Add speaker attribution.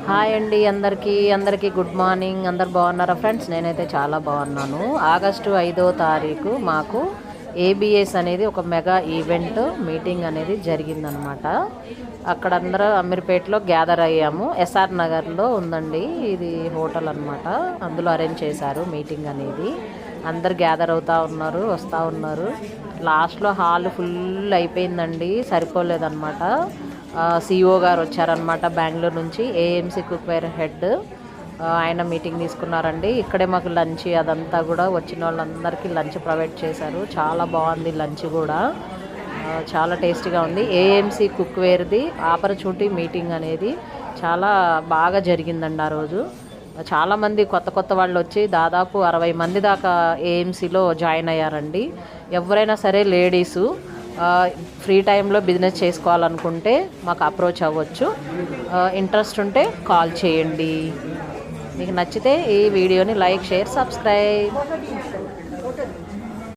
Speaker 1: Hi అండి అందరికీ good morning. అందరు బాగున్నారా ఫ్రెండ్స్? నేనైతే చాలా బాగున్నాను. ఆగస్టు 5వ తారీఖు మాకు ఏబిఎస్ అనేది ఒక మెగా ఈవెంట్ మీటింగ్ అనేది జరిగిందనమాట. అక్కడ అందరూ అమీర్పేటలో గ్యాదర్ అయ్యాము. ఎస్ఆర్ నగర్లో ఉందండి ఇది హోటల్ అనమాట. అందులో అరేంజ్ చేశారు మీటింగ్ అనేది. అందరు గ్యాదర్ అవుతూ ఉన్నారు, వస్తూ ఉన్నారు. లాస్ట్లో హాల్ ఫుల్ అయిపోయిందండి, సరిపోలేదన్నమాట. సిఇఓ గారు వచ్చారనమాట బెంగళూరు నుంచి, ఏఎంసీ కుక్వేర్ హెడ్. ఆయన మీటింగ్ తీసుకున్నారండి. ఇక్కడే మాకు లంచ్ అదంతా కూడా వచ్చిన వాళ్ళందరికీ లంచ్ ప్రొవైడ్ చేశారు. చాలా బాగుంది లంచ్ కూడా, చాలా టేస్టీగా ఉంది. ఏఎంసీ కుక్వేర్ది ఆపర్చునిటీ మీటింగ్ అనేది చాలా బాగా జరిగిందండి. ఆ రోజు చాలామంది కొత్త వాళ్ళు వచ్చి దాదాపు 60 మంది దాకా ఏఎంసీలో జాయిన్ అయ్యారండి. ఎవరైనా సరే లేడీసు ఫ్రీ టైంలో బిజినెస్ చేసుకోవాలనుకుంటే మాకు అప్రోచ్ అవ్వచ్చు. ఇంట్రెస్ట్ ఉంటే కాల్ చేయండి. మీకు నచ్చితే ఈ వీడియోని లైక్, షేర్, సబ్స్క్రైబ్.